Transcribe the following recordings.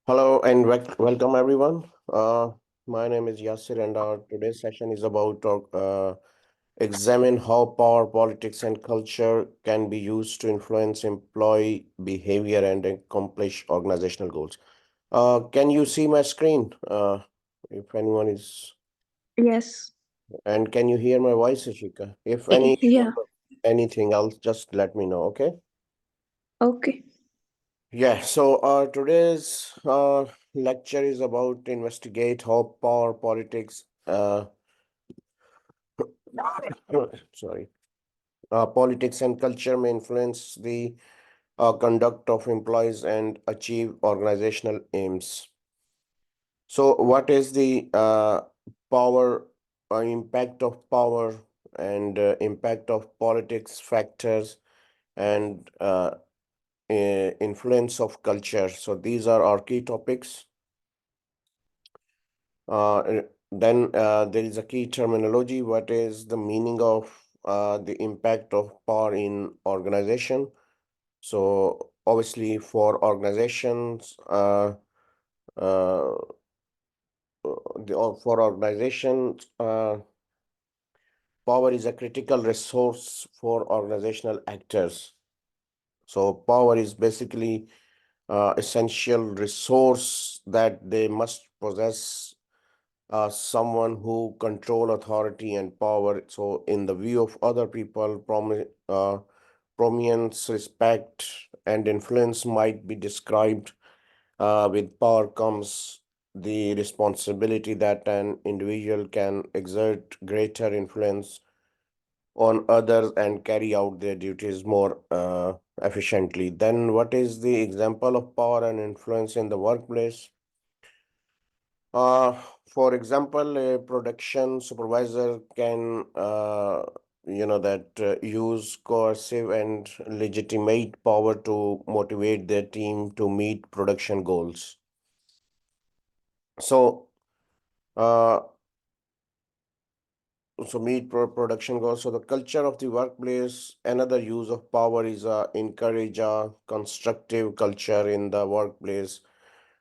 Hello and welcome everyone. My name is Yasir and our today's session is about examine how power, politics and culture can be used to influence employee behavior and accomplish organizational goals. Can you see my screen? If anyone is, Yes. and can you hear my voice, Ashika? If any Yeah. anything else, just let me know, okay? Okay. Yeah, so today's lecture is about investigate how power politics sorry politics and culture may influence the conduct of employees and achieve organizational aims. So what is the power impact of power and impact of politics factors and influence of culture? So these are our key topics. Then there is a key terminology. What is the meaning of the impact of power in organization? So obviously for organizations, uh, for organizations, power is a critical resource for organizational actors. So power is basically essential resource that they must possess someone who control authority and power. So in the view of other people, prominence, respect, and influence might be described. With power comes the responsibility that an individual can exert greater influence on others and carry out their duties more efficiently. Then, what is the example of power and influence in the workplace? Uh, for example, a production supervisor can, use coercive and legitimate power to motivate their team to meet production goals. So, uh, meet production goals. So the culture of the workplace, another use of power is encourage a constructive culture in the workplace,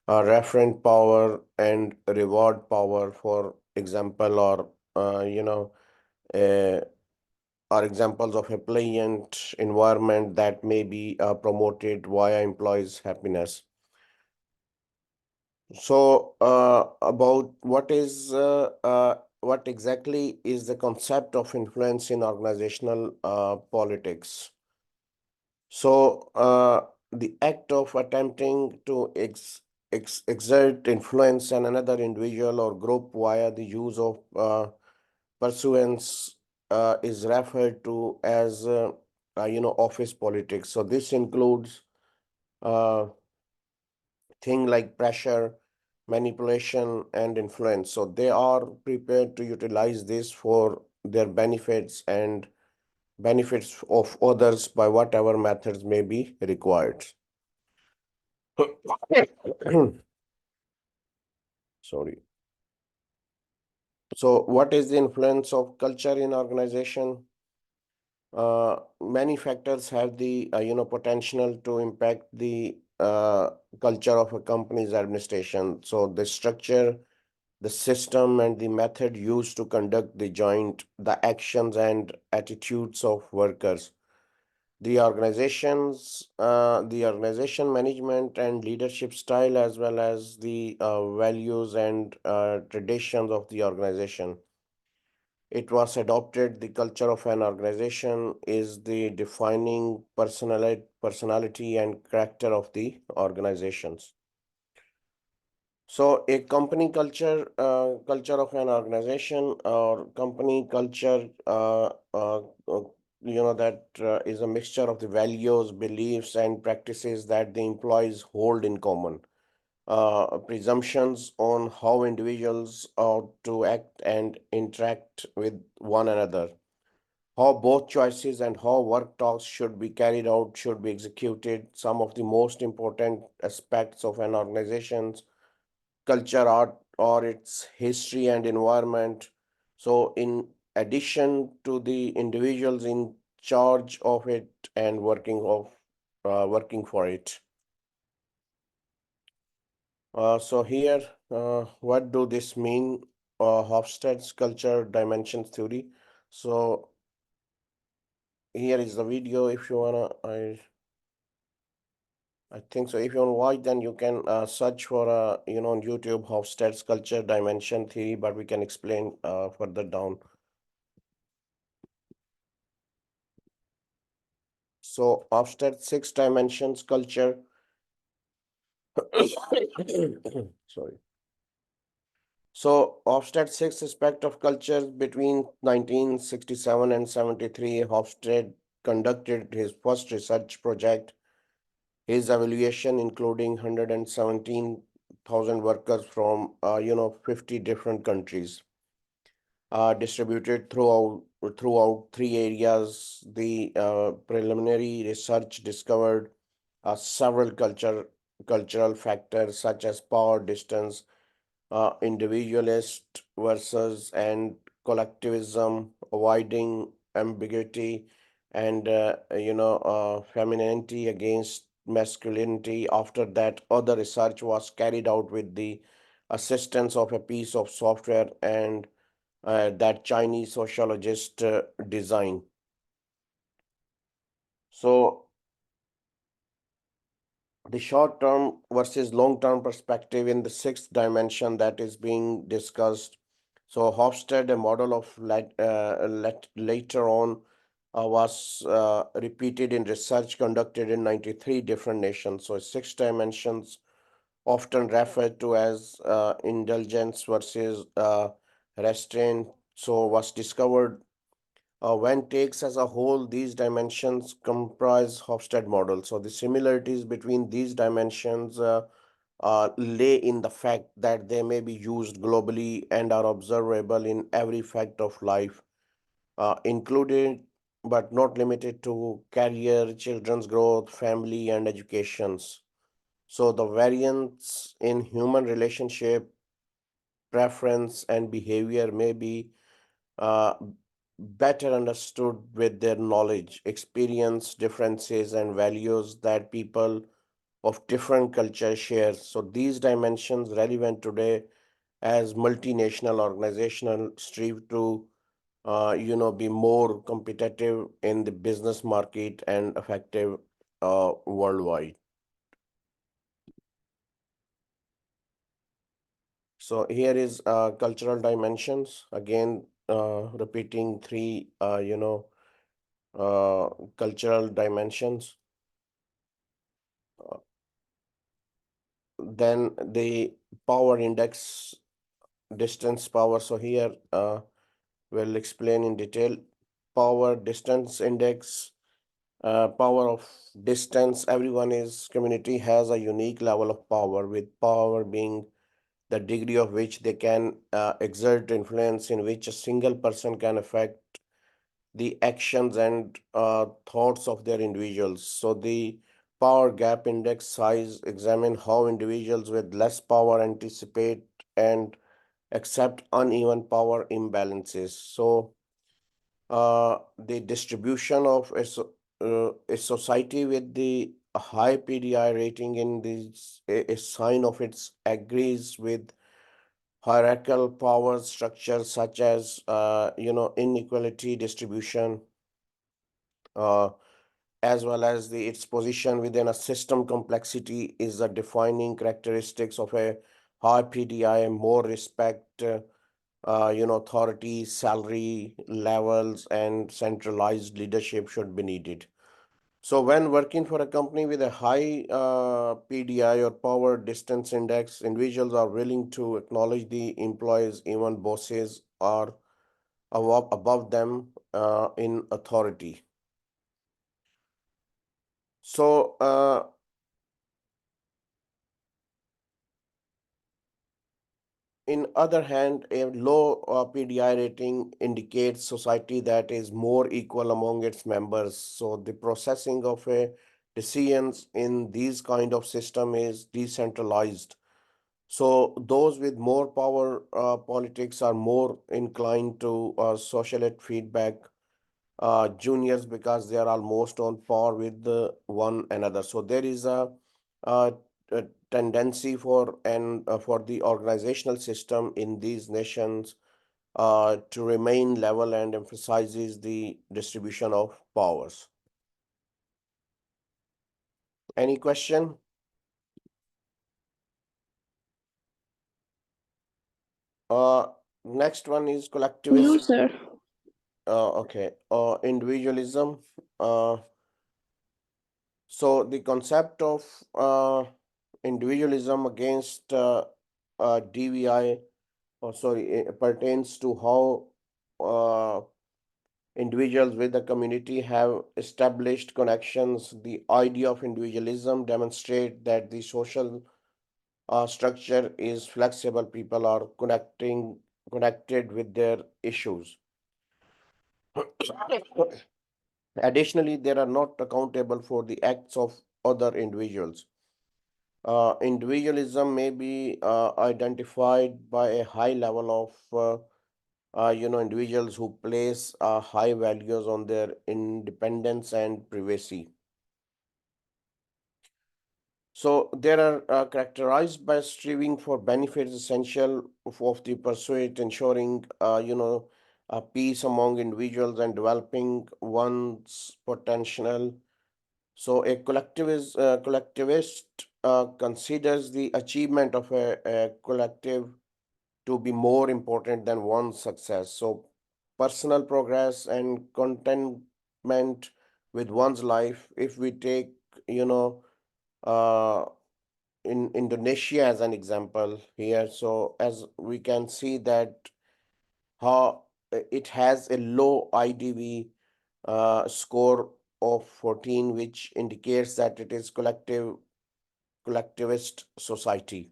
referent power and reward power, for example, or uh, are examples of a pliant environment that may be promoted via employees' happiness. So, about what exactly is the concept of influence in organizational politics? So, the act of attempting to exert influence on another individual or group via the use of pursuance is referred to as, office politics. So, this includes uh, thing like pressure, manipulation, and influence. So they are prepared to utilize this for their benefits and benefits of others by whatever methods may be required. Sorry. So what is the influence of culture in organization? Many factors have the potential to impact the culture of a company's administration. So the structure, the system and the method used to conduct the actions and attitudes of workers, the organization management and leadership style, as well as the values and traditions of the organization. It was adopted. The culture of an organization is the defining personality and character of the organizations. So a company culture of an organization or company culture, that is a mixture of the values, beliefs, and practices that the employees hold in common. Presumptions on how individuals ought to act and interact with one another. How both choices and how work tasks should be carried out, should be executed. Some of the most important aspects of an organization's culture, art, or its history and environment. So, in addition to the individuals in charge of it and working for it. So here, what do this mean? Hofstede's culture dimensions theory. So here is the video. If you wanna, I think so. If you want to watch, then you can search for on YouTube Hofstede's culture dimension theory. But we can explain further down. So Hofstede's six dimensions culture. Sorry. So Hofstede's six aspect of culture between 1967 and 73. Hofstede conducted his first research project. His evaluation, including 117,000 workers from 50 different countries, distributed throughout three areas. The preliminary research discovered several cultural factors such as power, distance, individualist versus and collectivism, avoiding ambiguity, and femininity against masculinity. After that, other research was carried out with the assistance of a piece of software and that Chinese sociologist designed. So the short term versus long term perspective in the sixth dimension that is being discussed. So Hofstede, a model of later on, was repeated in research conducted in 93 different nations. So six dimensions, often referred to as indulgence versus restraint, so was discovered when takes as a whole, these dimensions comprise Hofstede model. So the similarities between these dimensions lay in the fact that they may be used globally and are observable in every fact of life, including but not limited to career, children's growth, family, and educations. So the variance in human relationship, preference, and behavior may be uh, better understood with their knowledge, experience, differences, and values that people of different cultures share. So these dimensions relevant today as multinational organizations strive to be more competitive in the business market and effective worldwide. So here is cultural dimensions again, repeating three uh, cultural dimensions. Uh, then the power index, distance power. So here we'll explain in detail. Power distance index, power of distance. Everyone is community has a unique level of power, with power being the degree of which they can exert influence in which a single person can affect the actions and thoughts of their individuals. So the power gap index size examine how individuals with less power anticipate and accept uneven power imbalances. So the distribution of a society with the high PDI rating in this a sign of its agrees with hierarchical power structures such as inequality distribution, uh, as well as its position within a system. Complexity is a defining characteristics of a high PDI. More respect, authority, salary levels, and centralized leadership should be needed. So when working for a company with a high PDI or power distance index, individuals are willing to acknowledge the employees, even bosses are above them in authority. So in other hand, a low PDI rating indicates society that is more equal among its members. So the processing of a decisions in these kind of system is decentralized. So those with more power politics are more inclined to socialite feedback juniors because they are almost on par with one another. So there is a tendency for the organizational system in these nations to remain level and emphasizes the distribution of powers. Any question? Uh, Next one is No, collectivism. sir. Okay. Individualism. Uh, so the concept of individualism against DVI, pertains to how individuals with the community have established connections. The idea of individualism demonstrates that the social structure is flexible. People are connected with their issues. Additionally, they are not accountable for the acts of other individuals. Individualism may be identified by a high level of individuals who place high values on their independence and privacy. So they are characterized by striving for benefits essential of the pursuit, ensuring peace among individuals and developing one's potential. So a collectivist considers the achievement of a collective to be more important than one's success. So personal progress and contentment with one's life. If we take, you know, uh, in Indonesia as an example here, so as we can see that how it has a low IDV score of 14, which indicates that it is collectivist society.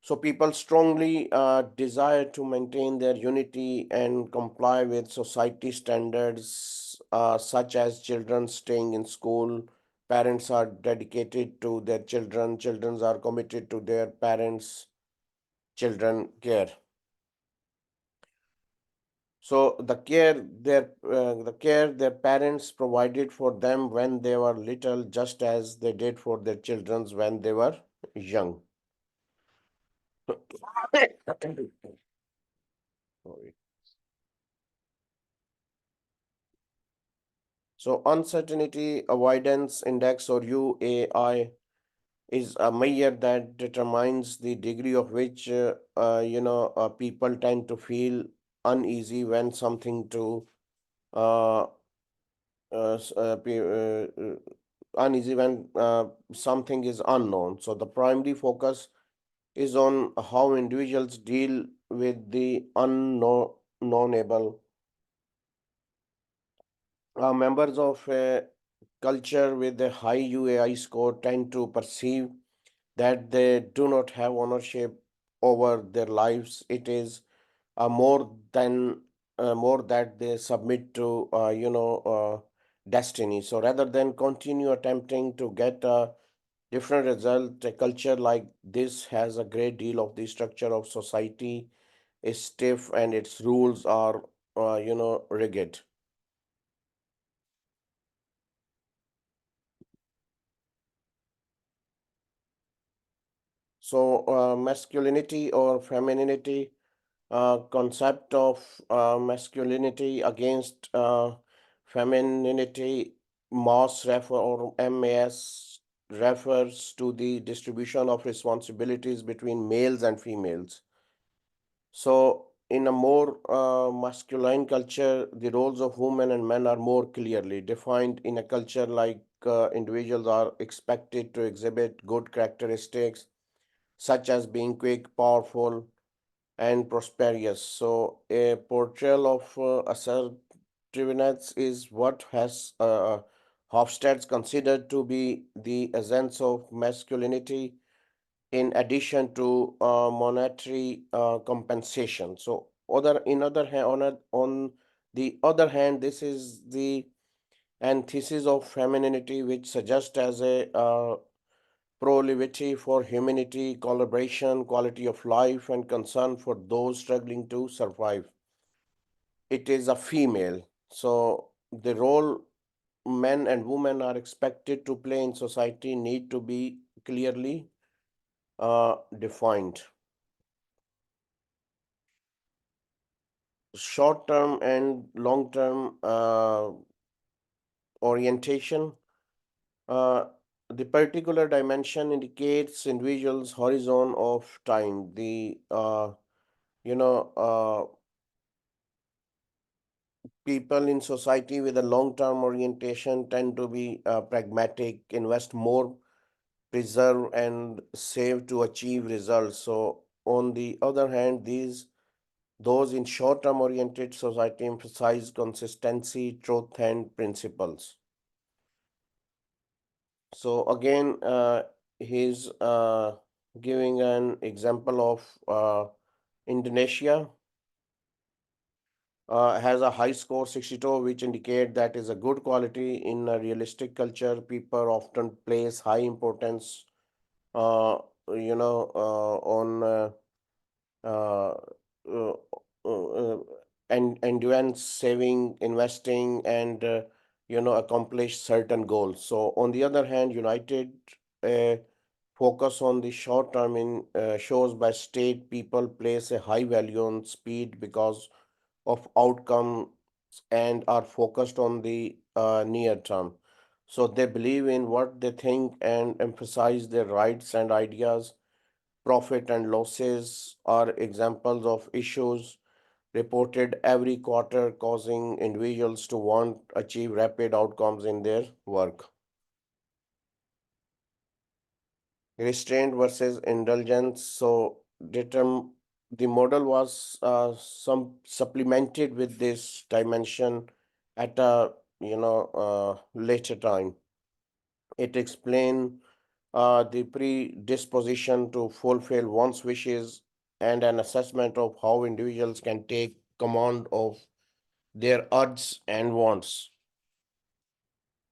So people strongly desire to maintain their unity and comply with society standards, such as children staying in school. Parents are dedicated to their children. Children are committed to their parents' children care. So the care their parents provided for them when they were little, just as they did for their children when they were young. Sorry. So uncertainty avoidance index, or UAI, is a measure that determines the degree of which people tend to feel uneasy when something to uh, s- pe- uneasy when something is unknown. So the primary focus is on how individuals deal with the unknowable. Members of a culture with a high UAI score tend to perceive that they do not have ownership over their lives. It is more that they submit to destiny. So rather than continue attempting to get a different result, a culture like this has a great deal of the structure of society is stiff and its rules are rigid. So masculinity or femininity, concept of masculinity against femininity, MAS refers to the distribution of responsibilities between males and females. So in a more masculine culture, the roles of women and men are more clearly defined. In a culture like individuals are expected to exhibit good characteristics such as being quick, powerful, and prosperous. So a portrayal of assertiveness is what has Hofstad's considered to be the essence of masculinity, in addition to monetary compensation. So other hand, on the other hand, this is the antithesis of femininity, which suggests as a proclivity for humanity, collaboration, quality of life, and concern for those struggling to survive. It is a female. So the role men and women are expected to play in society need to be clearly defined. Short-term and long-term orientation. Uh, the particular dimension indicates individual's horizon of time. The you know people in society with a long-term orientation tend to be pragmatic, invest more, preserve and save to achieve results. So on the other hand, those in short-term oriented society emphasize consistency, truth, and principles. So again, he's giving an example of Indonesia. Has a high score 62, which indicate that is a good quality in a realistic culture. People often place high importance, uh, on uh, uh, uh, and endurance, saving, investing, and accomplish certain goals. So on the other hand, United uh, focus on the short term in shows by state people place a high value on speed because of outcomes and are focused on the near term. So they believe in what they think and emphasize their rights and ideas. Profit and losses are examples of issues reported every quarter, causing individuals to want achieve rapid outcomes in their work. Restraint versus indulgence. So the model was supplemented with this dimension at a later time. It explained the predisposition to fulfill one's wishes and an assessment of how individuals can take command of their urges and wants.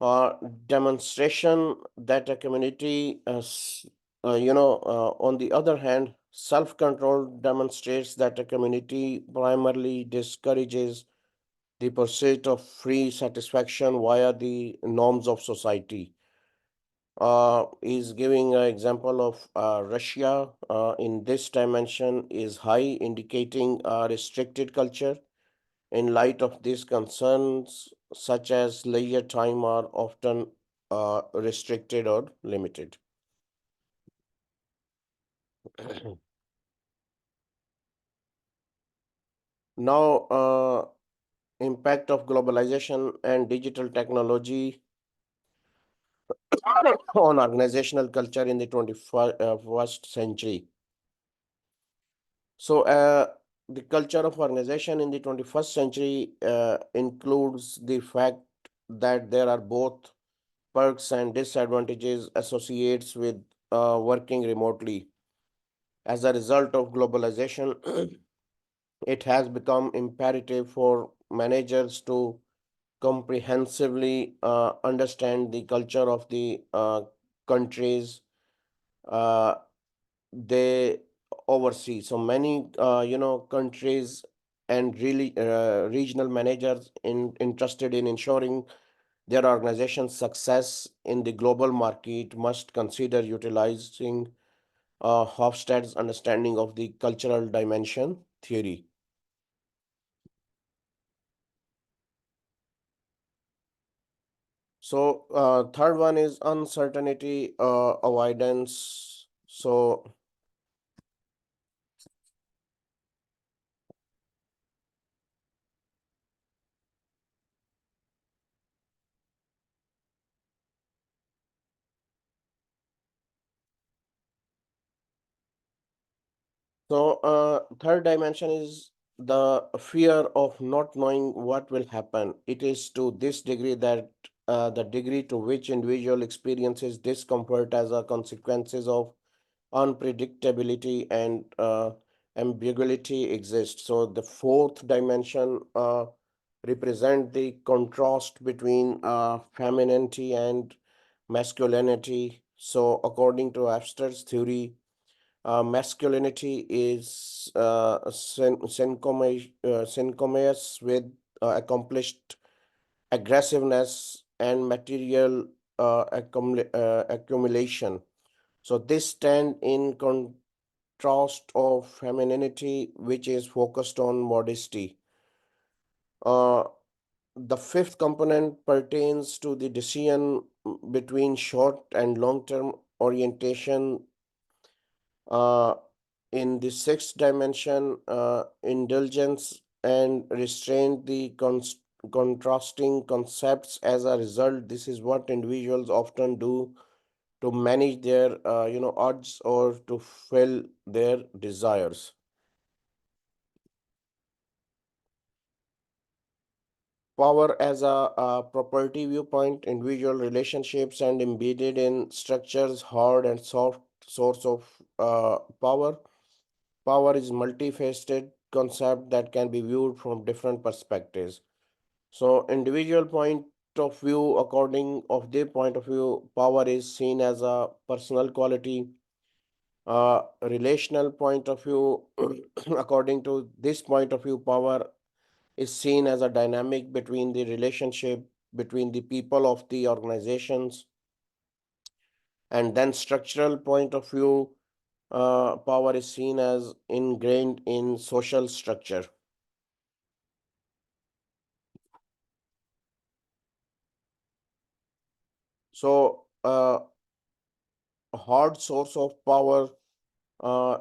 uh, Demonstration that a community, on the other hand, self-control demonstrates that a community primarily discourages the pursuit of free satisfaction via the norms of society. Is giving an example of Russia in this dimension is high, indicating a restricted culture. In light of these concerns, such as leisure time are often restricted or limited. Now, impact of globalization and digital technology on organizational culture in the 21st century. So, the culture of organization in the 21st century includes the fact that there are both perks and disadvantages associates with working remotely. As a result of globalization, it has become imperative for managers to comprehensively understand the culture of the countries uh, they oversee. So many, countries and really regional managers interested in ensuring their organization's success in the global market must consider utilizing Hofstede's understanding of the cultural dimension theory. So, third one is uncertainty avoidance. Third dimension is the fear of not knowing what will happen. It is to this degree that the degree to which individual experiences discomfort as a consequences of unpredictability and ambiguity exist. So the fourth dimension represent the contrast between femininity and masculinity. So according to Abster's theory, masculinity is synchronous with accomplished aggressiveness and material accumulation. So this stand in contrast of femininity, which is focused on modesty. Uh, the fifth component pertains to the decision between short and long-term orientation. Uh, in the sixth dimension, indulgence and restraint, the contrasting concepts. As a result, this is what individuals often do to manage their, urges or to fill their desires. Power as a property viewpoint, individual relationships and embedded in structures, hard and soft source of power. Power is multifaceted concept that can be viewed from different perspectives. So individual point of view, according of their point of view, power is seen as a personal quality. Relational point of view, according to this point of view, power is seen as a dynamic between the relationship between the people of the organizations. And then structural point of view, power is seen as ingrained in social structure. So a hard source of power uh,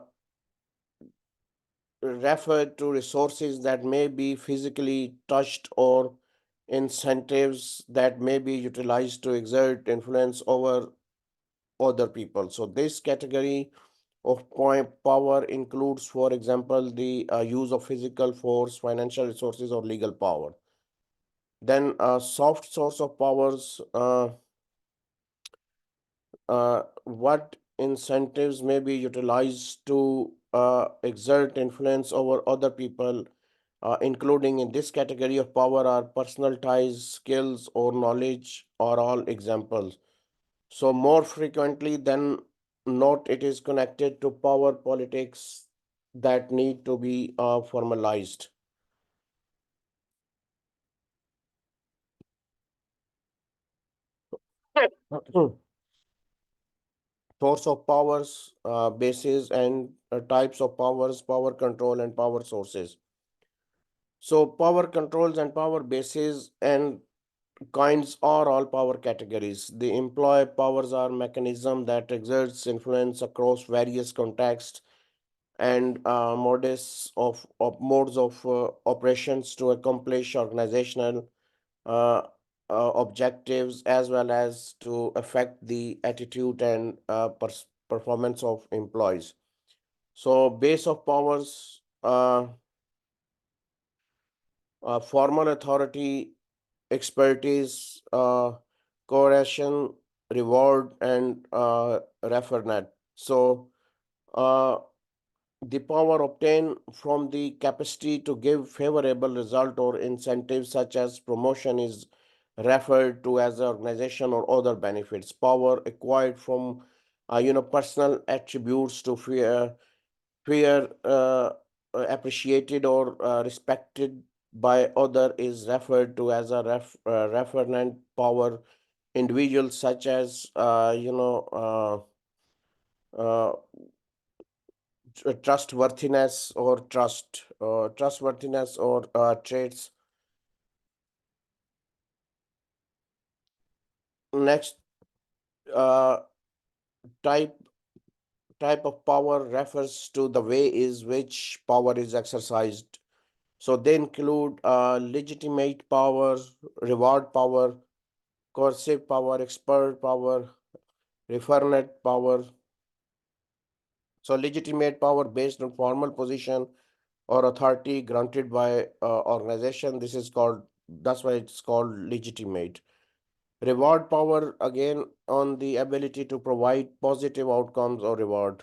refer to resources that may be physically touched or incentives that may be utilized to exert influence over other people. So this category of point power includes, for example, the use of physical force, financial resources, or legal power. Then soft source of powers, what incentives may be utilized to exert influence over other people, including in this category of power are personal ties, skills, or knowledge are all examples. So more frequently than not, it is connected to power politics that need to be formalized. Source of powers, bases, and types of powers, power control, and power sources. So power controls and power bases and kinds are all power categories. The employ powers are mechanism that exerts influence across various contexts and modes of operations to accomplish organizational uh, objectives as well as to affect the attitude and performance of employees. So base of powers, formal authority, expertise, coercion, reward, and refernet. So uh, the power obtained from the capacity to give favorable result or incentives such as promotion is referred to as organization or other benefits. Power acquired from personal attributes to appreciated or respected by other is referred to as a referent power. Individuals such as trustworthiness or traits. Next uh, type type of power refers to the way is which power is exercised. So they include legitimate power, reward power, coercive power, expert power, referent power. So legitimate power based on formal position or authority granted by organization. This is called, that's why it's called legitimate. Reward power again on the ability to provide positive outcomes or reward.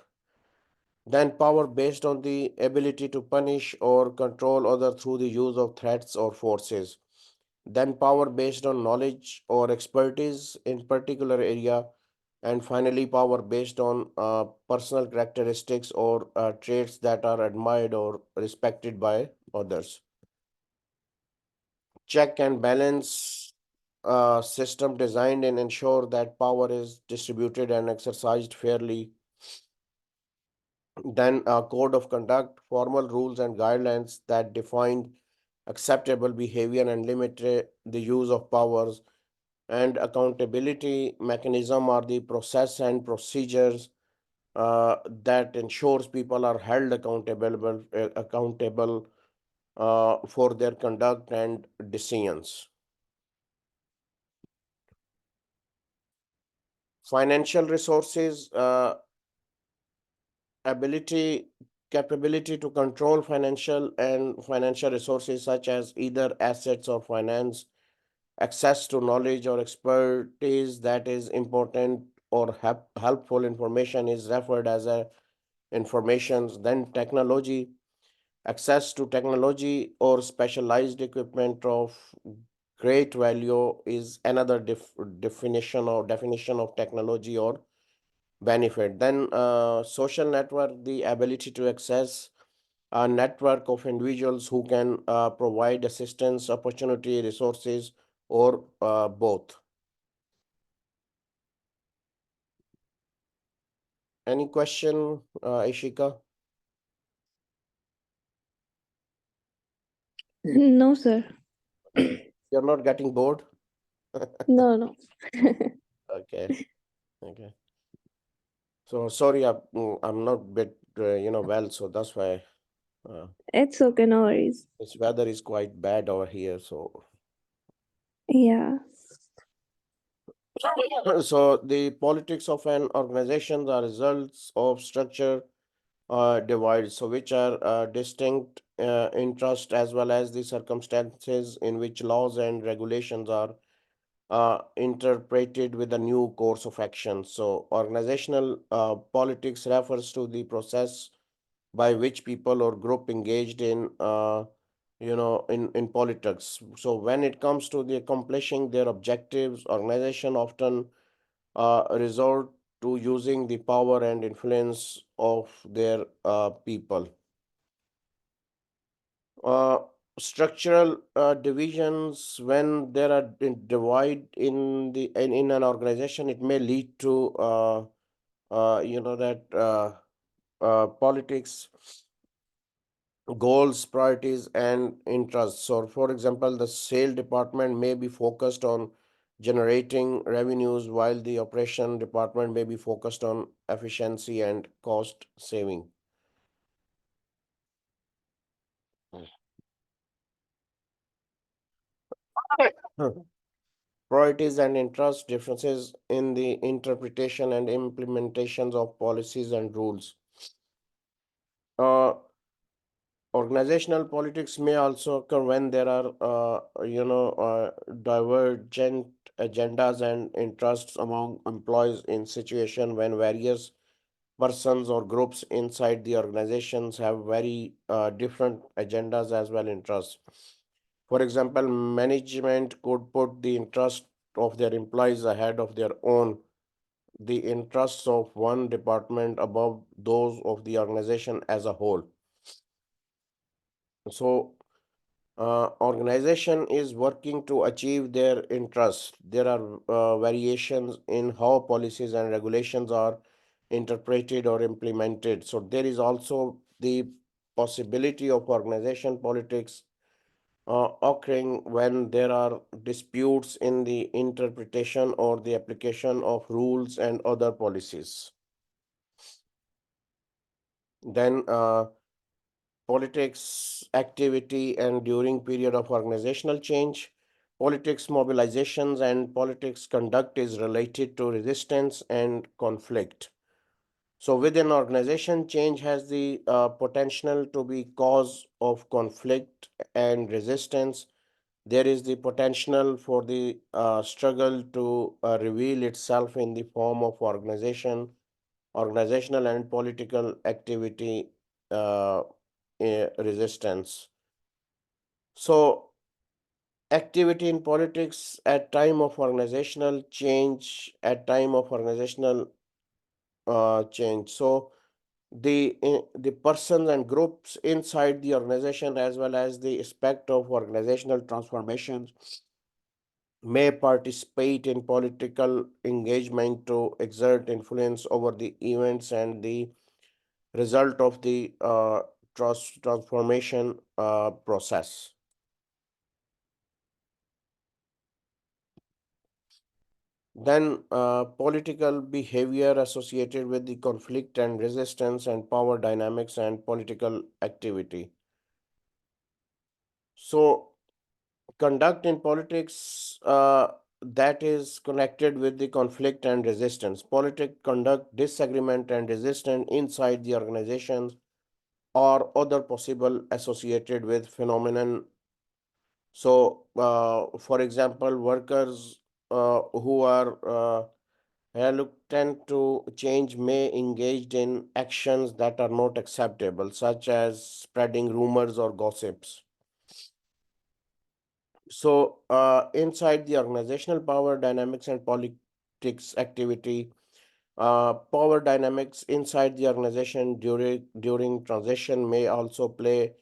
Then power based on the ability to punish or control other through the use of threats or forces. Then power based on knowledge or expertise in particular area. And finally, power based on personal characteristics or traits that are admired or respected by others. Check and balance. system designed and ensure that power is distributed and exercised fairly. Then a code of conduct, formal rules and guidelines that define acceptable behavior and limit the use of powers. And accountability mechanism are the process and procedures that ensures people are held accountable for their conduct and decisions. Financial resources, ability capability to control financial resources such as either assets or finance, access to knowledge or expertise that is important or helpful information is referred as a informations. Then technology, access to technology or specialized equipment of great value is another definition of technology or benefit. Then social network, the ability to access a network of individuals who can provide assistance, opportunity, resources, or both. Any question, Ishika? No, sir. Okay. You're not getting bored? No, no. Okay. Okay. So sorry, I'm not bit well, so that's why uh, It's okay, no worries. this weather is quite bad over here. So Yeah. so the politics of an organization are results of structure divides, so which are distinct interest as well as the circumstances in which laws and regulations are interpreted with a new course of action. So organizational politics refers to the process by which people or group engaged in in politics. So when it comes to the accomplishing their objectives, organization often resort to using the power and influence of their people. Uh, Structural divisions, when there are divide in an organization, it may lead to that politics, goals, priorities, and interests. So, for example, the sale department may be focused on generating revenues, while the operation department may be focused on efficiency and cost saving. Priorities and interest differences in the interpretation and implementations of policies and rules. Uh, Organizational politics may also occur when there are, divergent agendas and interests among employees in situation when various persons or groups inside the organizations have very different agendas as well interests. For example, management could put the interest of their employees ahead of their own, the interests of one department above those of the organization as a whole. So, organization is working to achieve their interests. There are variations in how policies and regulations are interpreted or implemented. So, there is also the possibility of organization politics occurring when there are disputes in the interpretation or the application of rules and other policies. Then politics activity and during period of organizational change, politics mobilizations and politics conduct is related to resistance and conflict. So within organization, change has the potential to be cause of conflict and resistance. There is the potential for the struggle to reveal itself in the form of organizational and political activity uh, resistance. So activity in politics at time of organizational change, at time of organizational change. So the persons and groups inside the organization as well as the aspect of organizational transformations may participate in political engagement to exert influence over the events and the result of the transformation process. Then, political behavior associated with the conflict and resistance and power dynamics and political activity. So, conduct in politics that is connected with the conflict and resistance. Politics conduct disagreement and resistance inside the organizations or other possible associated with phenomenon. So, for example, workers who are reluctant to change may engage in actions that are not acceptable, such as spreading rumors or gossips. So, inside the organizational power dynamics and politics activity, power dynamics inside the organization during transition may also play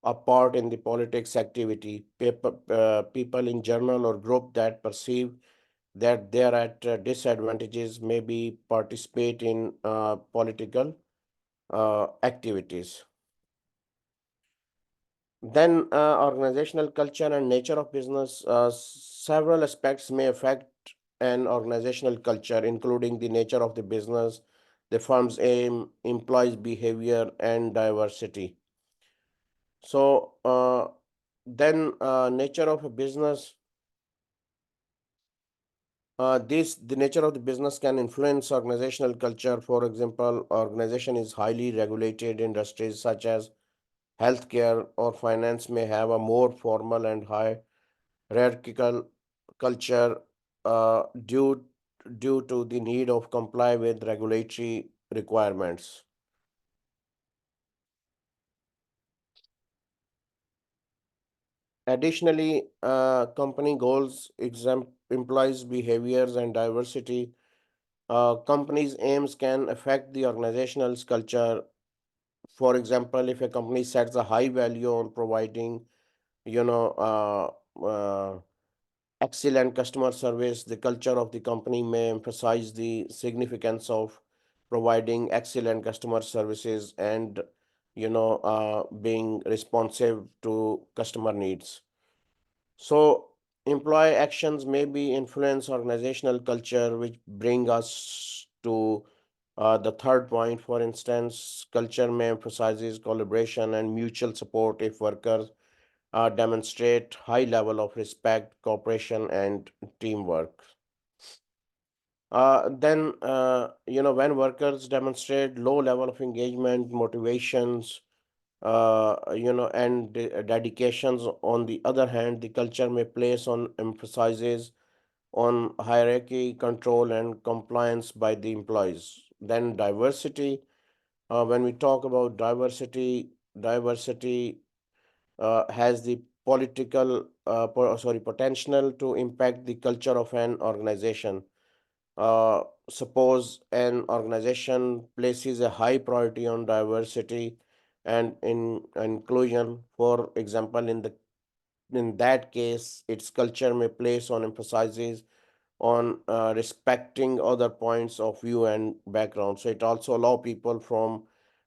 a part in the politics activity. People in general or group that perceive that they are at disadvantages maybe participate in political activities. Then, organizational culture and nature of business. Several aspects may affect an organizational culture, including the nature of the business, the firm's aim, employees' behavior, and diversity. So, then nature of a business. The nature of the business can influence organizational culture. For example, organization is highly regulated industries such as healthcare or finance may have a more formal and hierarchical culture due to the need of comply with regulatory requirements. Additionally, company goals, employees' behaviors, and diversity. Companies' aims can affect the organizational's culture. For example, if a company sets a high value on providing, you know, excellent customer service, the culture of the company may emphasize the significance of providing excellent customer services and, being responsive to customer needs. So, employee actions may be influence organizational culture, which bring us to the third point. For instance, culture may emphasizes collaboration and mutual support if workers demonstrate high level of respect, cooperation, and teamwork. When workers demonstrate low level of engagement, motivations, and dedications. On the other hand, the culture may place on emphasizes on hierarchy, control, and compliance by the employees. Then diversity. When we talk about diversity has the potential to impact the culture of an organization. Suppose an organization places a high priority on diversity and in inclusion. For example, in that case, its culture may place on emphasizes on respecting other points of view and background. So it also allow people from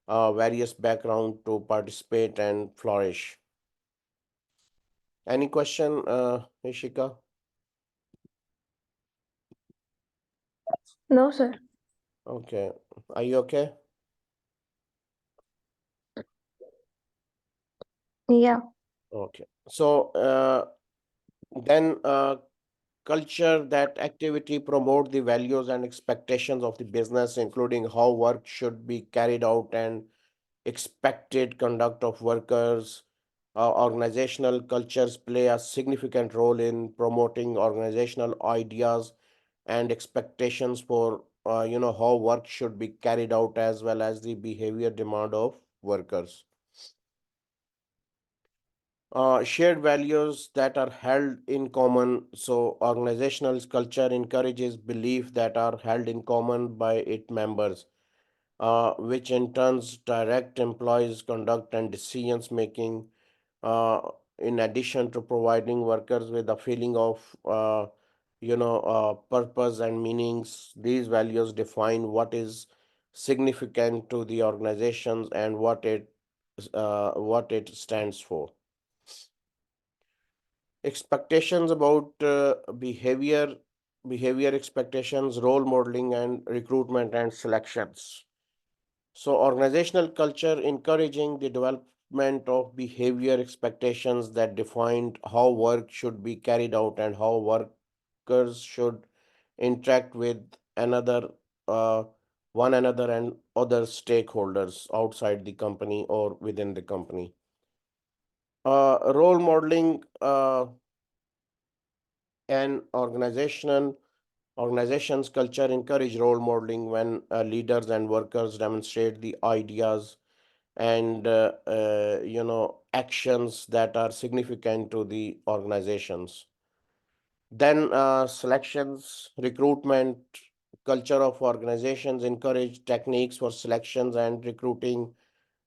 various background to participate and flourish. Any question, Ishika? No, sir. Okay. Are you okay? Yeah. Okay. So then culture that activity promote the values and expectations of the business, including how work should be carried out and expected conduct of workers. Organizational cultures play a significant role in promoting organizational ideas and expectations for how work should be carried out as well as the behavior demand of workers. Shared values that are held in common. So, organizational culture encourages belief that are held in common by its members, which in turns direct employees' conduct and decisions making. Uh, in addition to providing workers with a feeling of purpose and meanings, these values define what is significant to the organizations and what it stands for. Expectations about behavior expectations, role modeling, and recruitment and selections. So, organizational culture encouraging the development of behavior expectations that defined how work should be carried out and how workers should interact with another, uh, one another, and other stakeholders outside the company or within the company. Role modeling and organizations culture encourage role modeling when leaders and workers demonstrate the ideas and actions that are significant to the organizations. Then selections, recruitment, culture of organizations encourage techniques for selections and recruiting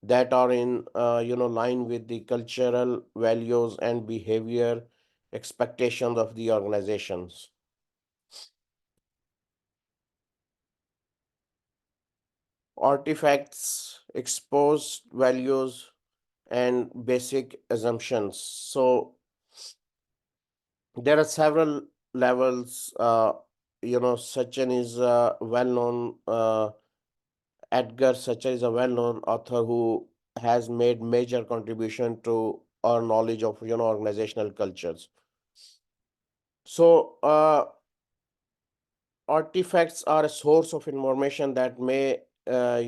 that are in line with the cultural values and behavior expectations of the organizations. Artifacts, exposed values, and basic assumptions. So there are several levels. Sachin is a well-known Edgar Sachin is a well-known author who has made major contribution to our knowledge of organizational cultures. So artifacts are a source of information that may uh,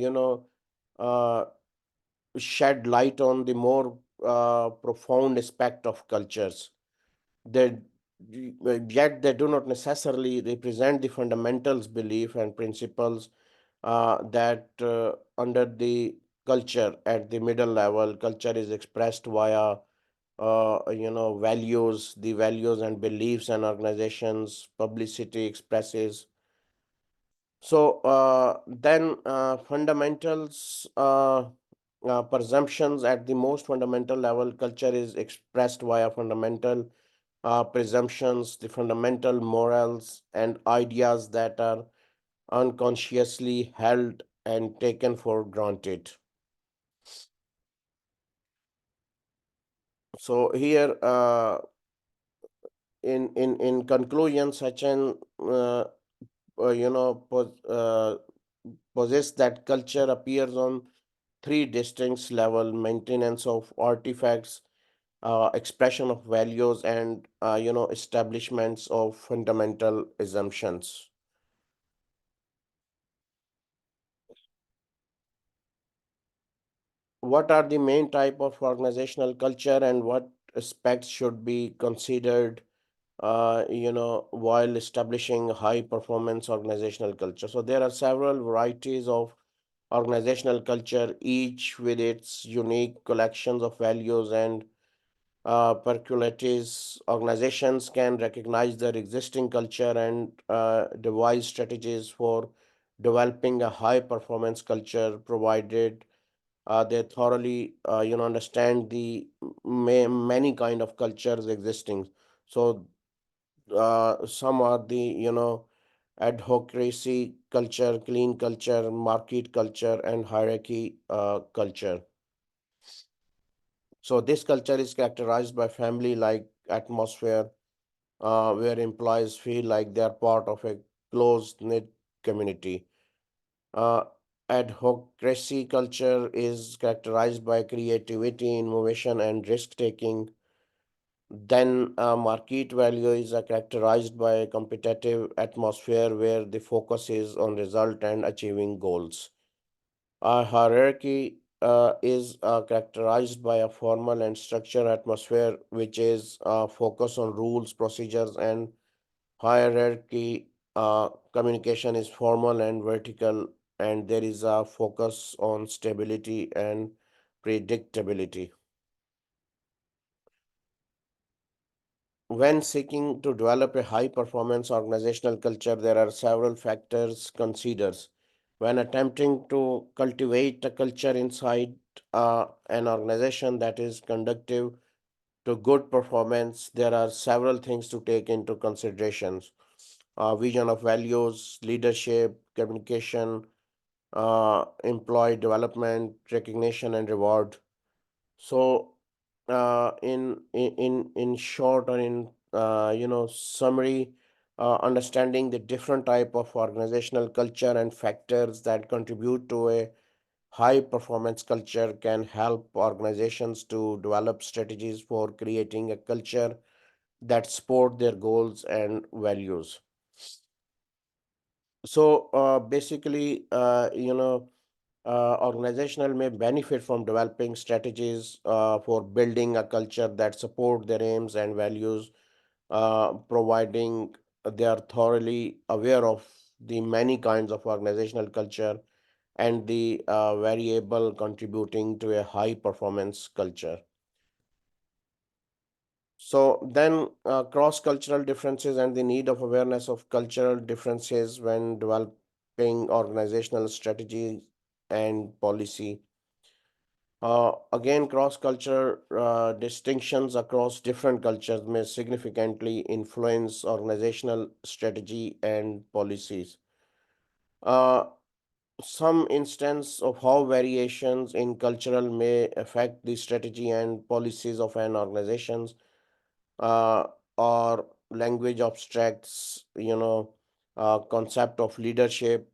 shed light on the more profound aspect of cultures. They yet they do not necessarily represent the fundamentals, belief, and principles that under the culture at the middle level, culture is expressed via values, the values and beliefs and organizations, publicity expresses. So then fundamentals, presumptions at the most fundamental level, culture is expressed via fundamental presumptions, the fundamental morals and ideas that are unconsciously held and taken for granted. So here, in conclusion, Sachin, you know, possess that culture appears on three distinct level: maintenance of artifacts, expression of values, and establishments of fundamental assumptions. What are the main type of organizational culture and what aspects should be considered while establishing high performance organizational culture? So there are several varieties of organizational culture, each with its unique collections of values and peculiarities. Organizations can recognize their existing culture and devise strategies for developing a high performance culture, provided they thoroughly understand the many kind of cultures existing. So some are the adhocracy culture, clean culture, market culture, and hierarchy culture. So this culture is characterized by family like atmosphere, where employees feel like they are part of a close knit community. uh, Adhocracy culture is characterized by creativity, innovation, and risk taking. Then market value is characterized by a competitive atmosphere where the focus is on result and achieving goals. A hierarchy is characterized by a formal and structured atmosphere which is focused on rules, procedures, and hierarchy. Communication is formal and vertical, and there is a focus on stability and predictability. When seeking to develop a high performance organizational culture, there are several factors considered. When attempting to cultivate a culture inside an organization that is conducive to good performance, there are several things to take into considerations. Vision of values, leadership, communication, employee development, recognition, and reward. So, in short, or in summary, understanding the different type of organizational culture and factors that contribute to a high performance culture can help organizations to develop strategies for creating a culture that support their goals and values. So basically, organizational may benefit from developing strategies for building a culture that support their aims and values, providing they are thoroughly aware of the many kinds of organizational culture and the variable contributing to a high performance culture. So then, cross-cultural differences and the need of awareness of cultural differences when developing organizational strategy and policy. Again, cross-cultural distinctions across different cultures may significantly influence organizational strategy and policies. Uh, some instance of how variations in cultural may affect the strategy and policies of an organization, uh, or language abstracts, concept of leadership,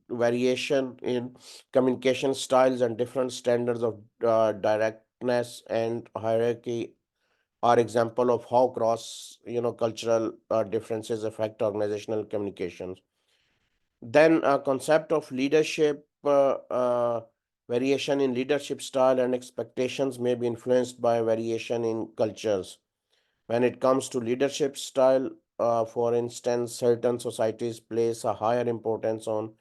variation in communication styles and different standards of directness and hierarchy are example of how cross, cultural differences affect organizational communications. Then a concept of leadership, variation in leadership style and expectations may be influenced by variation in cultures. When it comes to leadership style, for instance, certain societies place a higher importance on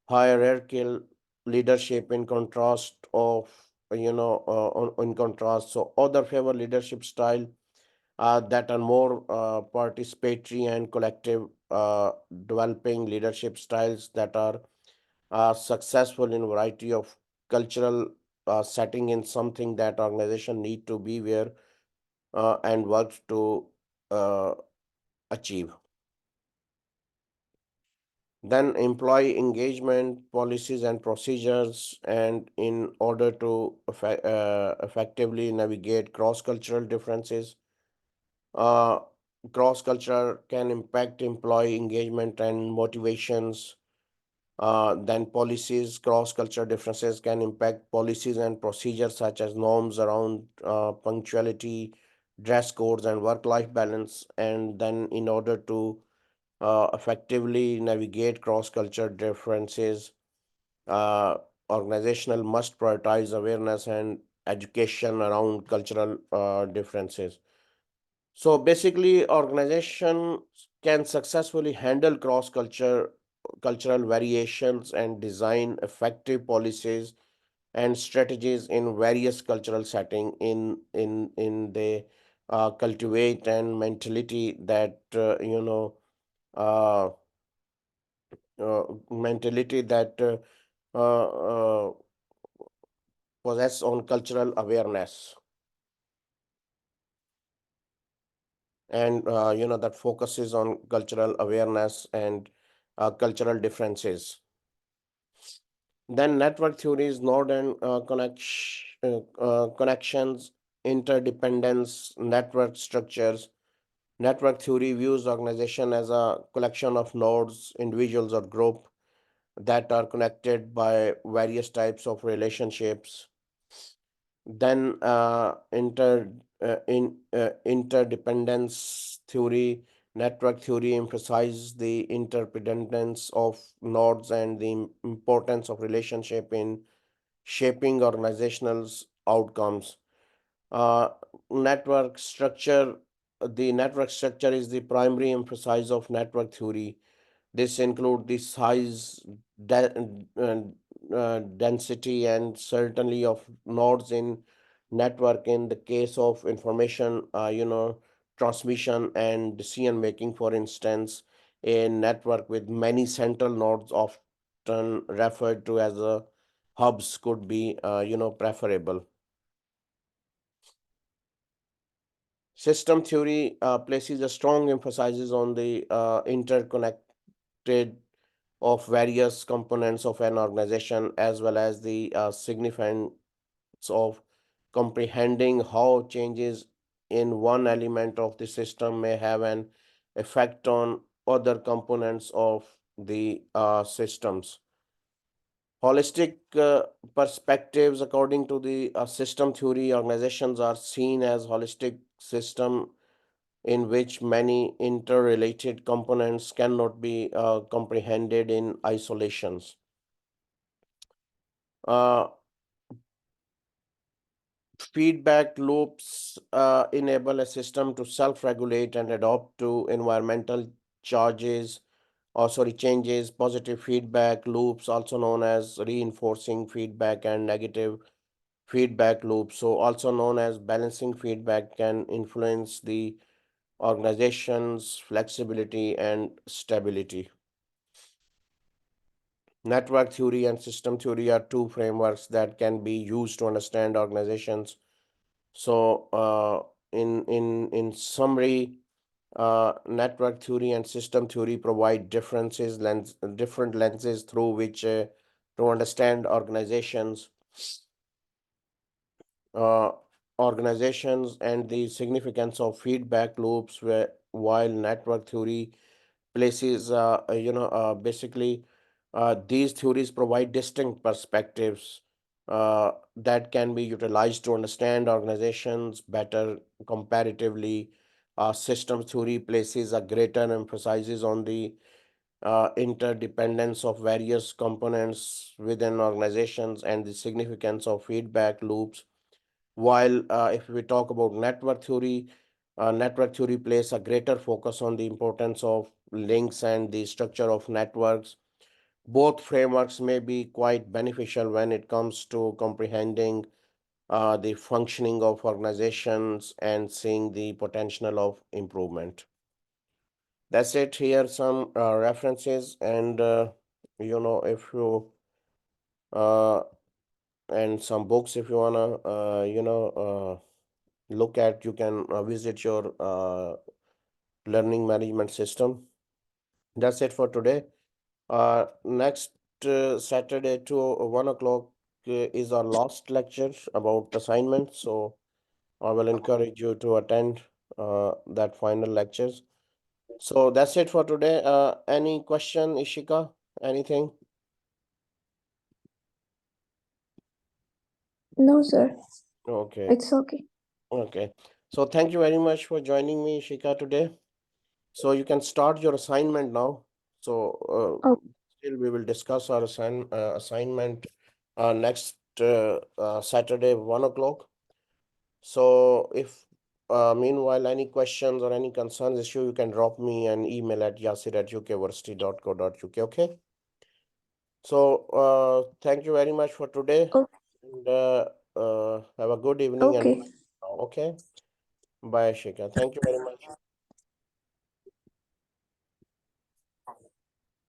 hierarchical leadership in contrast of, in contrast. So other favor leadership style that are more participatory and collective, developing leadership styles that are successful in variety of cultural setting in something that organization need to be where and work to uh, achieve. Then employee engagement policies and procedures, and in order to effectively navigate cross-cultural differences, uh, cross-culture can impact employee engagement and motivations. Then policies, cross-cultural differences can impact policies and procedures such as norms around punctuality, dress codes, and work-life balance. And then in order to effectively navigate cross-culture differences, uh, organizational must prioritize awareness and education around cultural differences. So basically, organization can successfully handle cultural variations and design effective policies and strategies in various cultural setting in the cultivate and mentality that uh, mentality that uh, possess on cultural awareness, and that focuses on cultural awareness and cultural differences. Then network theories, node and connections, interdependence, network structures. Network theory views organization as a collection of nodes, individuals, or group that are connected by various types of relationships. Then interdependence theory, network theory emphasizes the interdependence of nodes and the importance of relationship in shaping organizational outcomes. Uh, network structure, the network structure is the primary emphasis of network theory. This include the size, density, and certainly of nodes in network in the case of information, transmission and decision making. For instance, a network with many central nodes, often referred to as a hubs, could be, preferable. System theory places a strong emphasis on the interconnected of various components of an organization, as well as the significance of comprehending how changes in one element of the system may have an effect on other components of the systems. Holistic perspectives, according to the system theory, organizations are seen as holistic system in which many interrelated components cannot be comprehended in isolations. Uh, Feedback loops enable a system to self-regulate and adapt to environmental changes. Positive feedback loops, also known as reinforcing feedback, and negative feedback loops, so also known as balancing feedback, can influence the organization's flexibility and stability. Network theory and system theory are two frameworks that can be used to understand organizations. So, in summary, network theory and system theory provide different lenses through which to understand uh, organizations and the significance of feedback loops. While network theory places, basically, these theories provide distinct perspectives that can be utilized to understand organizations better comparatively. Systems theory places a greater emphasis on the interdependence of various components within organizations and the significance of feedback loops. While if we talk about network theory places a greater focus on the importance of links and the structure of networks. Both frameworks may be quite beneficial when it comes to comprehending the functioning of organizations and seeing the potential of improvement. That's it. Here some references, and if you uh, and some books, if you wanna look at, you can visit your learning management system. That's it for today. Next Saturday to 1 o'clock is our last lecture about assignment. So I will encourage you to attend that final lectures. So that's it for today. Any question, Ishika? Anything? No, sir. Okay. It's okay. Okay. So thank you very much for joining me, Ishika, today. So you can start your assignment now. So Oh, still we will discuss our assignment next Saturday, 1 o'clock. So if meanwhile any questions or any concerns issue, you can drop me an email at yasir@ukversity.co.uk. Okay. So thank you very much for today, oh, and have a good evening. And okay. okay, bye, Shika. Thank you very much.